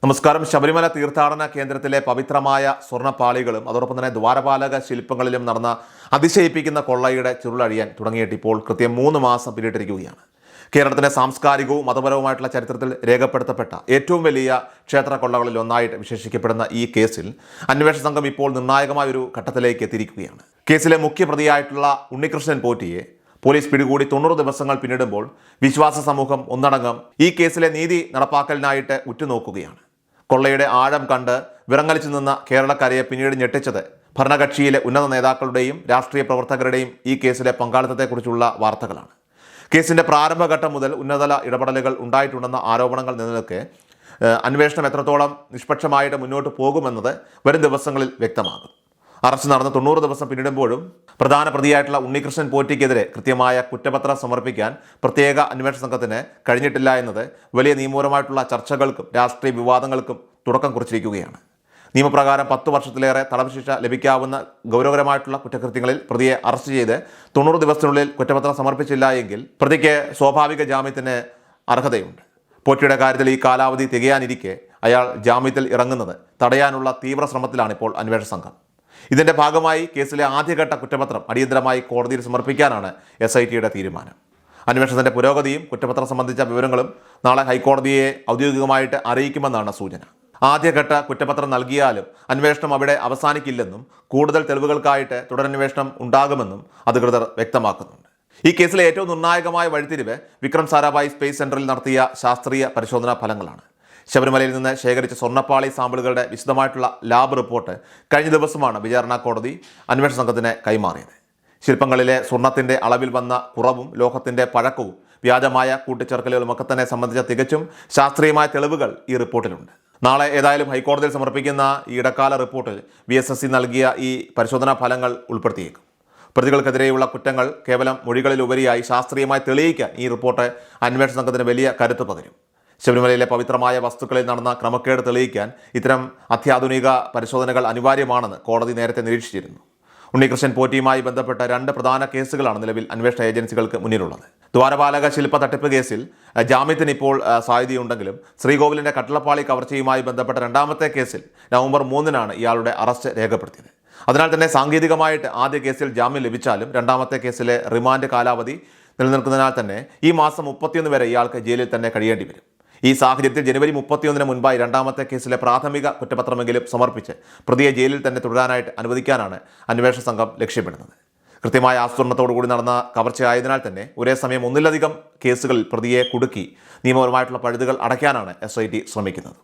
നമസ്കാരം. ശബരിമല തീർത്ഥാടന കേന്ദ്രത്തിലെ പവിത്രമായ സ്വർണ്ണപ്പാളികളും അതോടൊപ്പം തന്നെ ദ്വാരപാലക ശില്പങ്ങളിലും നടന്ന അതിശയിപ്പിക്കുന്ന കൊള്ളയുടെ ചുരുളഴിയാൻ തുടങ്ങിയിട്ട് ഇപ്പോൾ കൃത്യം 3 മാസം പിന്നിട്ടിരിക്കുകയാണ്. കേരളത്തിലെ സാംസ്കാരികവും മതപരവുമായിട്ടുള്ള ചരിത്രത്തിൽ രേഖപ്പെടുത്തപ്പെട്ട ഏറ്റവും വലിയ ക്ഷേത്ര കൊള്ളകളിൽ ഒന്നായിട്ട് വിശേഷിക്കപ്പെടുന്ന ഈ കേസിൽ അന്വേഷണ സംഘം ഇപ്പോൾ നിർണായകമായ ഒരു ഘട്ടത്തിലേക്ക് എത്തിയിരിക്കുകയാണ്. കേസിലെ മുഖ്യപ്രതിയായിട്ടുള്ള ഉണ്ണികൃഷ്ണൻ പോറ്റിയെ പോലീസ് പിടികൂടി 90 ദിവസങ്ങൾ പിന്നിടുമ്പോൾ വിശ്വാസ സമൂഹം ഒന്നടങ്കം ഈ കേസിലെ നീതി നടപ്പാക്കലിനായിട്ട് ഉറ്റുനോക്കുകയാണ്. കൊള്ളയുടെ ആഴം കണ്ട് വിറങ്ങലിച്ചു നിന്ന കേരളക്കരയെ പിന്നീട് ഞെട്ടിച്ചത് ഭരണകക്ഷിയിലെ ഉന്നത നേതാക്കളുടെയും രാഷ്ട്രീയ പ്രവർത്തകരുടെയും ഈ കേസിലെ പങ്കാളിത്തത്തെക്കുറിച്ചുള്ള വാർത്തകളാണ്. കേസിൻ്റെ പ്രാരംഭഘട്ടം മുതൽ ഉന്നതതല ഇടപെടലുകൾ ഉണ്ടായിട്ടുണ്ടെന്ന ആരോപണങ്ങൾ നിലനിൽക്കെ അന്വേഷണം എത്രത്തോളം നിഷ്പക്ഷമായിട്ട് മുന്നോട്ട് പോകുമെന്നത് വരും ദിവസങ്ങളിൽ വ്യക്തമാകും. അറസ്റ്റ് നടന്ന് 90 ദിവസം പിന്നിടുമ്പോഴും പ്രധാന പ്രതിയായിട്ടുള്ള ഉണ്ണികൃഷ്ണൻ പോറ്റിക്കെതിരെ കൃത്യമായ കുറ്റപത്രം സമർപ്പിക്കാൻ പ്രത്യേക അന്വേഷണ സംഘത്തിന് കഴിഞ്ഞിട്ടില്ല എന്നത് വലിയ നിയമപരമായിട്ടുള്ള ചർച്ചകൾക്കും രാഷ്ട്രീയ വിവാദങ്ങൾക്കും തുടക്കം കുറിച്ചിരിക്കുകയാണ്. നിയമപ്രകാരം 10 വർഷത്തിലേറെ തടവ് ശിക്ഷ ലഭിക്കാവുന്ന ഗൗരവകരമായിട്ടുള്ള കുറ്റകൃത്യങ്ങളിൽ പ്രതിയെ അറസ്റ്റ് ചെയ്ത് 90 ദിവസത്തിനുള്ളിൽ കുറ്റപത്രം സമർപ്പിച്ചില്ല എങ്കിൽ പ്രതിക്ക് സ്വാഭാവിക ജാമ്യത്തിന് അർഹതയുണ്ട്. പോറ്റിയുടെ കാര്യത്തിൽ ഈ കാലാവധി തികയാനിരിക്കെ അയാൾ ജാമ്യത്തിൽ ഇറങ്ങുന്നത് തടയാനുള്ള തീവ്ര ശ്രമത്തിലാണ് ഇപ്പോൾ അന്വേഷണ സംഘം. ഇതിൻ്റെ ഭാഗമായി കേസിലെ ആദ്യഘട്ട കുറ്റപത്രം അടിയന്തരമായി കോടതിയിൽ സമർപ്പിക്കാനാണ് SITയുടെ തീരുമാനം. അന്വേഷണത്തിൻ്റെ പുരോഗതിയും കുറ്റപത്രം സംബന്ധിച്ച വിവരങ്ങളും നാളെ ഹൈക്കോടതിയെ ഔദ്യോഗികമായിട്ട് അറിയിക്കുമെന്നാണ് സൂചന. ആദ്യഘട്ട കുറ്റപത്രം നൽകിയാലും അന്വേഷണം അവിടെ അവസാനിക്കില്ലെന്നും കൂടുതൽ തെളിവുകൾക്കായിട്ട് തുടരന്വേഷണം ഉണ്ടാകുമെന്നും അധികൃതർ വ്യക്തമാക്കുന്നുണ്ട്. ഈ കേസിലെ ഏറ്റവും നിർണായകമായ വഴിത്തിരിവ് വിക്രം സാരാഭായ് സ്പേസ് സെന്ററിൽ നടത്തിയ ശാസ്ത്രീയ പരിശോധനാ ഫലങ്ങളാണ്. ശബരിമലയിൽ നിന്ന് ശേഖരിച്ച സ്വർണ്ണപ്പാളി സാമ്പിളുകളുടെ വിശദമായിട്ടുള്ള ലാബ് റിപ്പോർട്ട് കഴിഞ്ഞ ദിവസമാണ് വിചാരണ കോടതി അന്വേഷണ സംഘത്തിന് കൈമാറിയത്. ശില്പങ്ങളിലെ സ്വർണത്തിൻ്റെ അളവിൽ വന്ന കുറവും ലോഹത്തിൻ്റെ പഴക്കവും വ്യാജമായ കൂട്ടിച്ചേർക്കലുകളുമൊക്കെ തന്നെ സംബന്ധിച്ച തികച്ചും ശാസ്ത്രീയമായ തെളിവുകൾ ഈ റിപ്പോർട്ടിലുണ്ട്. നാളെ ഏതായാലും ഹൈക്കോടതിയിൽ സമർപ്പിക്കുന്ന ഈ ഇടക്കാല റിപ്പോർട്ടിൽ VSSC നൽകിയ ഈ പരിശോധനാ ഫലങ്ങൾ ഉൾപ്പെടുത്തിയേക്കും. പ്രതികൾക്കെതിരെയുള്ള കുറ്റങ്ങൾ കേവലം മൊഴികളിലുപരിയായി ശാസ്ത്രീയമായി തെളിയിക്കാൻ ഈ റിപ്പോർട്ട് അന്വേഷണ സംഘത്തിന് വലിയ കരുത്ത് പകരും. ശബരിമലയിലെ പവിത്രമായ വസ്തുക്കളിൽ നടന്ന ക്രമക്കേട് തെളിയിക്കാൻ ഇത്തരം അത്യാധുനിക പരിശോധനകൾ അനിവാര്യമാണെന്ന് കോടതി നേരത്തെ നിരീക്ഷിച്ചിരുന്നു. ഉണ്ണികൃഷ്ണൻ പോറ്റിയുമായി ബന്ധപ്പെട്ട 2 പ്രധാന കേസുകളാണ് നിലവിൽ അന്വേഷണ ഏജൻസികൾക്ക് മുന്നിലുള്ളത്. ദ്വാരപാലക ശില്പ തട്ടിപ്പ് കേസിൽ ജാമ്യത്തിന് ഇപ്പോൾ സാധ്യതയുണ്ടെങ്കിലും ശ്രീകോവിലിൻ്റെ കട്ടിളപ്പാളി കവർച്ചയുമായി ബന്ധപ്പെട്ട 2ാമത്തെ കേസിൽ നവംബർ 3-നാണ് ഇയാളുടെ അറസ്റ്റ് രേഖപ്പെടുത്തിയത്. അതിനാൽ തന്നെ സാങ്കേതികമായിട്ട് ആദ്യ കേസിൽ ജാമ്യം ലഭിച്ചാലും 2ാമത്തെ കേസിലെ റിമാൻഡ് കാലാവധി നിലനിൽക്കുന്നതിനാൽ തന്നെ ഈ മാസം 31 വരെ ഇയാൾക്ക് ജയിലിൽ തന്നെ കഴിയേണ്ടി വരും. ഈ സാഹചര്യത്തിൽ ജനുവരി 31-ന് മുൻപായി 2ാമത്തെ കേസിലെ പ്രാഥമിക കുറ്റപത്രമെങ്കിലും സമർപ്പിച്ച് പ്രതിയെ ജയിലിൽ തന്നെ തുടരാനായിട്ട് അനുവദിക്കാനാണ് അന്വേഷണ സംഘം ലക്ഷ്യമിടുന്നത്. കൃത്യമായ ആസൂത്രണത്തോടുകൂടി നടന്ന കവർച്ചയായതിനാൽ തന്നെ ഒരേ സമയം ഒന്നിലധികം കേസുകളിൽ പ്രതിയെ കുടുക്കി നിയമപരമായിട്ടുള്ള പഴുതുകൾ അടയ്ക്കാനാണ് SIT ശ്രമിക്കുന്നത്.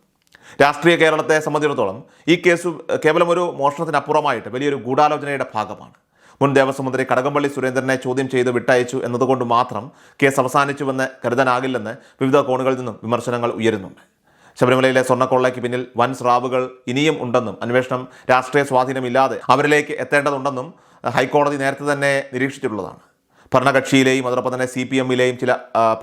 രാഷ്ട്രീയ കേരളത്തെ സംബന്ധിച്ചിടത്തോളം ഈ കേസ് കേവലം ഒരു മോഷണത്തിനപ്പുറമായിട്ട് വലിയൊരു ഗൂഢാലോചനയുടെ ഭാഗമാണ്. മുൻ ദേവസ്വം മന്ത്രി കടകംപള്ളി സുരേന്ദ്രനെ ചോദ്യം ചെയ്ത് വിട്ടയച്ചു എന്നതുകൊണ്ട് മാത്രം കേസ് അവസാനിച്ചുവെന്ന് കരുതാനാകില്ലെന്ന് വിവിധ കോണുകളിൽ നിന്നും വിമർശനങ്ങൾ ഉയരുന്നുണ്ട്. ശബരിമലയിലെ സ്വർണ്ണക്കൊള്ളയ്ക്ക് പിന്നിൽ വൻ സ്രാവുകൾ ഇനിയും ഉണ്ടെന്നും അന്വേഷണം രാഷ്ട്രീയ സ്വാധീനമില്ലാതെ അവരിലേക്ക് എത്തേണ്ടതുണ്ടെന്നും ഹൈക്കോടതി നേരത്തെ തന്നെ നിരീക്ഷിച്ചിട്ടുള്ളതാണ്. ഭരണകക്ഷിയിലെയും അതോടൊപ്പം തന്നെ CPM-ലെയും ചില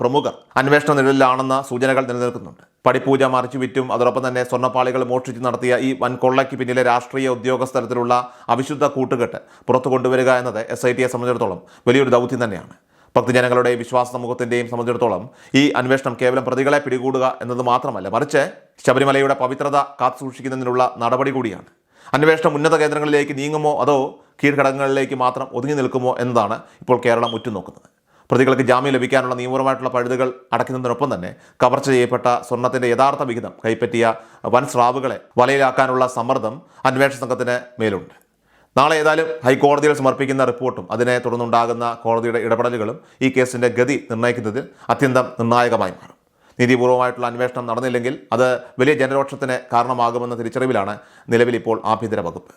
പ്രമുഖർ അന്വേഷണ നിഴലിലാണെന്ന സൂചനകൾ നിലനിൽക്കുന്നുണ്ട്. പടിപ്പൂജ മറിച്ചുവിറ്റും അതോടൊപ്പം തന്നെ സ്വർണ്ണപ്പാളികൾ മോഷ്ടിച്ച് നടത്തിയ ഈ വൻകൊള്ളയ്ക്ക് പിന്നിലെ രാഷ്ട്രീയ ഉദ്യോഗസ്ഥരത്തിലുള്ള അവിശുദ്ധ കൂട്ടുകെട്ട് പുറത്തു കൊണ്ടുവരിക എന്നത് SITയെ സംബന്ധിച്ചിടത്തോളം വലിയൊരു ദൗത്യം തന്നെയാണ്. ഭക്തജനങ്ങളുടെയും വിശ്വാസ സമൂഹത്തിൻ്റെയും സംബന്ധിച്ചിടത്തോളം ഈ അന്വേഷണം കേവലം പ്രതികളെ പിടികൂടുക എന്നത് മാത്രമല്ല, മറിച്ച് ശബരിമലയുടെ പവിത്രത കാത്തുസൂക്ഷിക്കുന്നതിനുള്ള നടപടി കൂടിയാണ്. അന്വേഷണം ഉന്നത കേന്ദ്രങ്ങളിലേക്ക് നീങ്ങുമോ അതോ കീഴ്ഘടകങ്ങളിലേക്ക് മാത്രം ഒതുങ്ങി നിൽക്കുമോ എന്നതാണ് ഇപ്പോൾ കേരളം ഉറ്റുനോക്കുന്നത്. പ്രതികൾക്ക് ജാമ്യം ലഭിക്കാനുള്ള നിയമപരമായിട്ടുള്ള പഴുതുകൾ അടയ്ക്കുന്നതിനൊപ്പം തന്നെ കവർച്ച ചെയ്യപ്പെട്ട സ്വർണത്തിൻ്റെ യഥാർത്ഥ വിഹിതം കൈപ്പറ്റിയ വൻ സ്രാവുകളെ വലയിലാക്കാനുള്ള സമ്മർദ്ദം അന്വേഷണ സംഘത്തിന് മേലുണ്ട്. നാളെ ഏതായാലും ഹൈക്കോടതിയിൽ സമർപ്പിക്കുന്ന റിപ്പോർട്ടും അതിനെ തുടർന്നുണ്ടാകുന്ന കോടതിയുടെ ഇടപെടലുകളും ഈ കേസിൻ്റെ ഗതി നിർണ്ണയിക്കുന്നതിൽ അത്യന്തം നിർണായകമായി മാറും. നീതിപൂർവമായിട്ടുള്ള അന്വേഷണം നടന്നില്ലെങ്കിൽ അത് വലിയ ജനരോക്ഷത്തിന് കാരണമാകുമെന്ന തിരിച്ചറിവിലാണ് നിലവിൽ ഇപ്പോൾ ആഭ്യന്തര വകുപ്പ്.